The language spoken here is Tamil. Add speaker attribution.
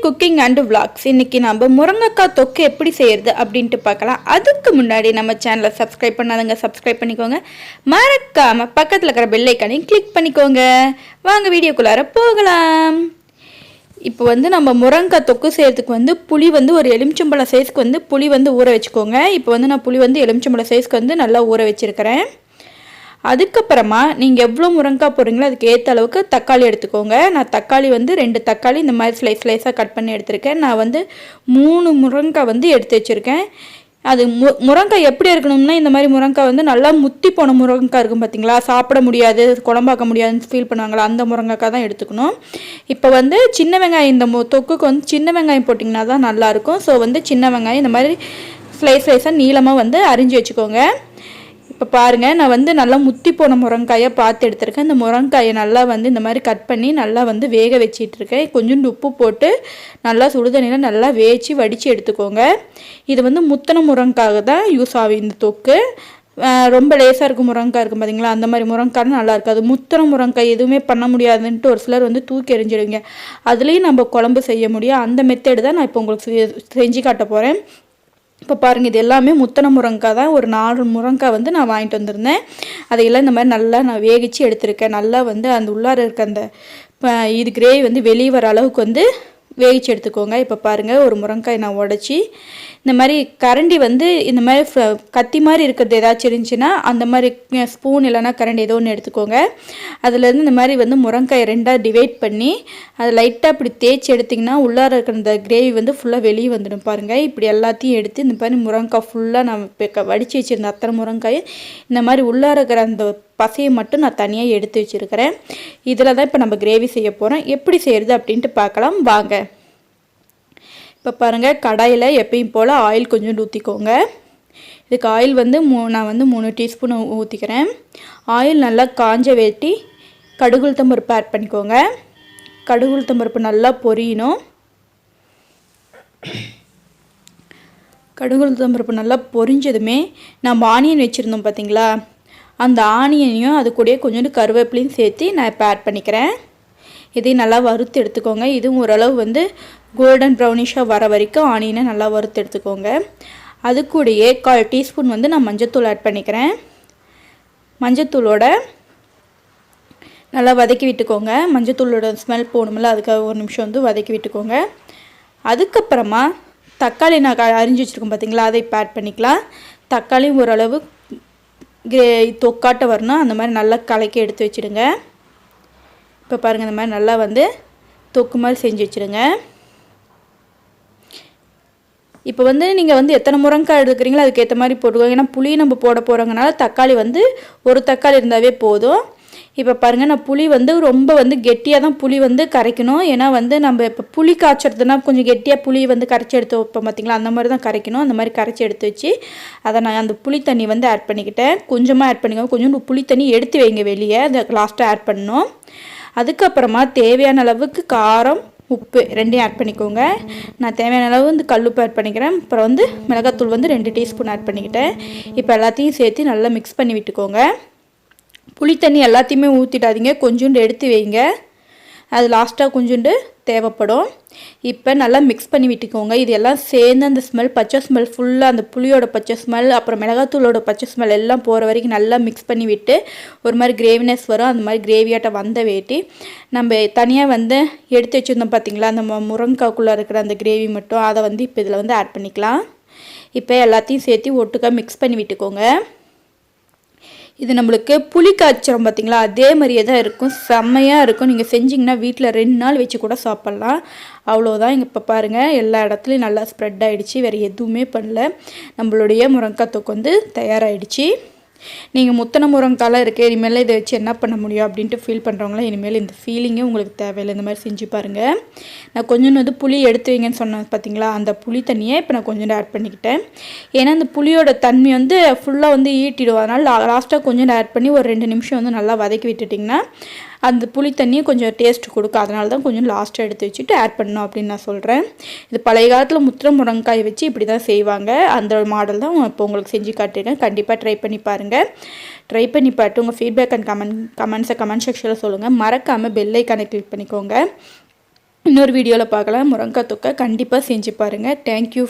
Speaker 1: Cooking and vlogs. இன்றைக்கி நம்ம முருங்கைக்காய் தொக்கு எப்படி செய்கிறது அப்படின்ட்டு பார்க்கலாம். அதுக்கு முன்னாடி நம்ம சேனலை சப்ஸ்கிரைப் பண்ணாதவங்க சப்ஸ்கிரைப் பண்ணிக்கோங்க. மறக்காமல் பக்கத்தில் இருக்கிற பெல் ஐக்கானையும் கிளிக் பண்ணிக்கோங்க. வாங்க வீடியோக்குள்ளார போகலாம். இப்போ நம்ம முருங்கைக்காய் தொக்கு செய்கிறதுக்கு புளி ஒரு எலுமிச்சம்பழம் சைஸ்க்கு புளி ஊற வச்சுக்கோங்க. இப்போ நான் புளி எலுமிச்சம்பழம் சைஸ்க்கு நல்லா ஊற வச்சுருக்கிறேன். அதுக்கப்புறமா நீங்கள் எவ்வளோ முருங்கைக்காய் போடுறீங்களோ அதுக்கு ஏற்ற அளவுக்கு தக்காளி எடுத்துக்கோங்க. நான் தக்காளி 2 தக்காளி இந்த மாதிரி ஸ்லைஸாக கட் பண்ணி எடுத்துருக்கேன். நான் 3 முருங்கைக்காய் எடுத்து வச்சுருக்கேன். அது முருங்கைக்காய் எப்படி இருக்கணும்னா இந்த மாதிரி முருங்கைக்காய் நல்லா முத்தி போன முருங்கைக்காய் இருக்கும் பார்த்தீங்களா, சாப்பிட முடியாது குழம்பாக்க முடியாதுன்னு ஃபீல் பண்ணுவாங்களா, அந்த முருங்கைக்காய் தான் எடுத்துக்கணும். இப்போ சின்ன வெங்காயம் இந்த தொக்குக்கு சின்ன வெங்காயம் போட்டிங்கன்னா தான் நல்லாயிருக்கும். ஸோ சின்ன வெங்காயம் இந்த மாதிரி ஸ்லைஸாக நீளமாக அரிஞ்சு வச்சுக்கோங்க. இப்போ பாருங்கள், நான் நல்லா முத்தி போன முருங்கைக்காயை பார்த்து எடுத்துருக்கேன். இந்த முருங்கைக்காயை நல்லா இந்த மாதிரி கட் பண்ணி நல்லா வேக வச்சிட்ருக்கேன். கொஞ்சோண்டு உப்பு போட்டு நல்லா சுடுதண்ணியில் நல்லா வேச்சு வடித்து எடுத்துக்கோங்க. இது முத்தின முருங்கைக்காக தான் யூஸ் ஆகும் இந்த தொக்கு. ரொம்ப லேசாக இருக்கும் முருங்கைக்காய் இருக்கும் பார்த்தீங்களா, அந்த மாதிரி முருங்கைக்காய் நல்லா இருக்காது. முத்தின முருங்கைக்காய் எதுவுமே பண்ண முடியாதுன்ட்டு ஒரு சிலர் தூக்கி எறிஞ்சிடுவீங்க. அதுலேயும் நம்ம குழம்பு செய்ய முடியும். அந்த மெத்தேடு தான் நான் இப்போ உங்களுக்கு செஞ்சு காட்ட போகிறேன். இப்போ பாருங்கள், இது எல்லாமே முத்தனை முருங்கைக்காய் தான். ஒரு 4 முருங்கைக்காய் நான் வாங்கிட்டு வந்திருந்தேன். அதையெல்லாம் இந்த மாதிரி நல்லா நான் வேகிச்சு எடுத்திருக்கேன். நல்லா அந்த உள்ளார இருக்க அந்த இது கிரேவி வெளியே வர அளவுக்கு வேகிச்சு எடுத்துக்கோங்க. இப்போ பாருங்கள், ஒரு முருங்கைக்காய் நான் உடச்சி இந்த மாதிரி கரண்டி இந்த மாதிரி கத்தி மாதிரி இருக்கிறது ஏதாச்சும் இருந்துச்சுன்னா அந்த மாதிரி ஸ்பூன் இல்லைனா கரண்டி ஏதோ ஒன்று எடுத்துக்கோங்க. அதுலேருந்து இந்த மாதிரி முருங்கைக்காயை 2ஆக டிவைட் பண்ணி அதை லைட்டாக இப்படி தேய்ச்சி எடுத்திங்கன்னா உள்ளார இருக்கிற இந்த கிரேவி ஃபுல்லாக வெளியே வந்துடும். பாருங்கள், இப்படி எல்லாத்தையும் எடுத்து இந்த மாதிரி முருங்கைக்காய் ஃபுல்லாக நான் வடித்து வச்சுருந்தேன். அத்தனை முருங்கைக்காய் இந்த மாதிரி உள்ளார இருக்கிற அந்த பசையை மட்டும் நான் தனியாக எடுத்து வச்சுருக்கிறேன். இதில் தான் இப்போ நம்ம கிரேவி செய்ய போகிறோம். எப்படி செய்கிறது அப்படின்ட்டு பார்க்கலாம் வாங்க. இப்போ பாருங்கள், கடாயில் எப்பயும் போல் ஆயில் கொஞ்சம் ஊற்றிக்கோங்க. இதுக்கு ஆயில் நான் 3 டீஸ்பூன் ஊற்றிக்கிறேன். ஆயில் நல்லா காஞ்ச வேட்டி கடுகு உளுத்தம் பருப்பு ஆட் பண்ணிக்கோங்க. கடுகு உளுத்தம் பருப்பு நல்லா பொரியணும். கடுகு உளுத்தம் பருப்பு நல்லா பொரிஞ்சதுமே நம்ம ஆனியன் வச்சுருந்தோம் பார்த்தீங்களா, அந்த ஆனியனையும் அது கூடயே கொஞ்சோண்டு கருவேப்பிலையும் சேர்த்து நான் இப்போ ஆட் பண்ணிக்கிறேன். இதையும் நல்லா வறுத்து எடுத்துக்கோங்க. இதுவும் ஓரளவு கோல்டன் ப்ரௌனிஷாக வர வரைக்கும் ஆனியனை நல்லா வறுத்து எடுத்துக்கோங்க. அது கூடயே 1/4 டீஸ்பூன் நான் மஞ்சத்தூள் ஆட் பண்ணிக்கிறேன். மஞ்சத்தூளோட நல்லா வதக்கி விட்டுக்கோங்க. மஞ்சத்தூளோட ஸ்மெல் போகணுமில்ல, அதுக்காக ஒரு நிமிஷம் வதக்கி விட்டுக்கோங்க. அதுக்கப்புறமா தக்காளி நான் அரிஞ்சு வச்சுருக்கோம் பார்த்தீங்களா, அதை இப்போ ஆட் பண்ணிக்கலாம். தக்காளியும் ஓரளவு தொக்காட்ட வரணும். அந்த மாதிரி நல்லா கலக்கி எடுத்து வச்சுடுங்க. இப்போ பாருங்கள், இந்த மாதிரி நல்லா தொக்கு மாதிரி செஞ்சு வச்சுடுங்க. இப்போ நீங்கள் எத்தனை முருங்கைக்காய் எடுக்கிறீங்களோ அதுக்கேற்ற மாதிரி போட்டுக்கோங்க. ஏன்னா புளி நம்ம போட போகிறோங்கனால தக்காளி ஒரு தக்காளி இருந்தாவே போதும். இப்போ பாருங்கள், நான் புளி ரொம்ப கெட்டியாக தான் புளி கரைக்கணும். ஏன்னா நம்ம இப்போ புளி காய்ச்சறதுனா கொஞ்சம் கெட்டியாக புளி கரைச்சி எடுத்து வைப்போம் பார்த்திங்களா, அந்த மாதிரி தான் கரைக்கணும். அந்த மாதிரி கரைச்சி எடுத்து வச்சு அதை நான் அந்த புளி தண்ணி ஆட் பண்ணிக்கிட்டேன். கொஞ்சமாக ஆட் பண்ணிக்கோங்க. கொஞ்சம் புளி தண்ணி எடுத்து வைங்க வெளியே, அதை லாஸ்ட்டாக ஆட் பண்ணணும். அதுக்கப்புறமா தேவையான அளவுக்கு காரம் உப்பு 2ஐயும் ஆட் பண்ணிக்கோங்க. நான் தேவையான அளவு கல்லுப்பு ஆட் பண்ணிக்கிறேன். அப்புறம் மிளகாத்தூள் 2 டீஸ்பூன் ஆட் பண்ணிக்கிட்டேன். இப்போ எல்லாத்தையும் சேர்த்து நல்லா மிக்ஸ் பண்ணி விட்டுக்கோங்க. புளி தண்ணி எல்லாத்தையுமே ஊற்றிடாதீங்க, கொஞ்சோண்டு எடுத்து வைங்க. அது லாஸ்ட்டாக கொஞ்சோண்டு தேவைப்படும். இப்போ நல்லா மிக்ஸ் பண்ணி விட்டுக்கோங்க. இது எல்லாம் சேர்ந்து அந்த ஸ்மெல், பச்சை ஸ்மெல் ஃபுல்லாக, அந்த புளியோட பச்சை ஸ்மெல் அப்புறம் மிளகாத்தூளோட பச்சை ஸ்மெல் எல்லாம் போகிற வரைக்கும் நல்லா மிக்ஸ் பண்ணி விட்டு ஒரு மாதிரி கிரேவினஸ் வரும். அந்த மாதிரி கிரேவியாட்ட வந்த வேட்டி நம்ம தனியாக எடுத்து வச்சுருந்தோம் பார்த்திங்களா, அந்த முருங்கைக்காய்க்குள்ளே இருக்கிற அந்த கிரேவி மட்டும் அதை இப்போ இதில் ஆட் பண்ணிக்கலாம். இப்போ எல்லாத்தையும் சேர்த்து ஒட்டுக்கா மிக்ஸ் பண்ணி விட்டுக்கோங்க. இது நம்மளுக்கு புளி காய்ச்சறம் பார்த்திங்களா, அதே மாதிரியே தான் இருக்கும். செம்மையாக இருக்கும். நீங்கள் செஞ்சிங்கன்னா வீட்டில் 2 நாள் வச்சு கூட சாப்பிட்லாம். அவ்வளோதான். இங்கே இப்போ பாருங்கள், எல்லா இடத்துலையும் நல்லா ஸ்ப்ரெட் ஆகிடுச்சு. வேறு எதுவுமே பண்ணல. நம்மளுடைய முருங்கைக்காய் தொக்கு தயாராகிடுச்சு. நீங்கள் முத்தனை முருங்கைக்காலாம் இருக்குது, இனிமேல் இதை வச்சு என்ன பண்ண முடியும் அப்படின்ட்டு ஃபீல் பண்ணுறவங்களாம் இனிமேல் இந்த ஃபீலிங்கே உங்களுக்கு தேவையில்லை. இந்த மாதிரி செஞ்சு பாருங்கள். நான் கொஞ்சோண்டு புளி எடுத்து வைங்கன்னு சொன்னேன் பார்த்தீங்களா, அந்த புளி தண்ணியை இப்போ நான் கொஞ்சோண்டு ஆட் பண்ணிக்கிட்டேன். ஏன்னா அந்த புளியோட தன்மை ஃபுல்லாக ஈட்டிடும். அதனால் லாஸ்ட்டாக கொஞ்சோண்டு ஆட் பண்ணி ஒரு 2 நிமிஷம் நல்லா வதக்கி விட்டுட்டிங்கன்னா அந்த புளி தண்ணியை கொஞ்சம் டேஸ்ட் கொடுக்கும். அதனால தான் கொஞ்சம் லாஸ்ட்டாக எடுத்து வச்சுட்டு ஆட் பண்ணணும் அப்படின்னு நான் சொல்கிறேன். இது பழைய காலத்தில் முத்திர முருங்கைக்காய் வச்சு இப்படி தான் செய்வாங்க. அந்த மாடல் தான் இப்போ உங்களுக்கு செஞ்சு காட்டுறேன். கண்டிப்பாக ட்ரை பண்ணி பாருங்கள். ட்ரை பண்ணி பார்த்து உங்கள் ஃபீட்பேக் அண்ட் கமெண்ட்ஸை கமெண்ட் செக்ஷனில் சொல்லுங்கள். மறக்காமல் பெல் ஐக்கானை கிளிக் பண்ணிக்கோங்க. இன்னொரு வீடியோவில் பார்க்கலாம். முருங்கைக்காய் தொக்கை கண்டிப்பாக செஞ்சு பாருங்கள். தேங்க்யூ.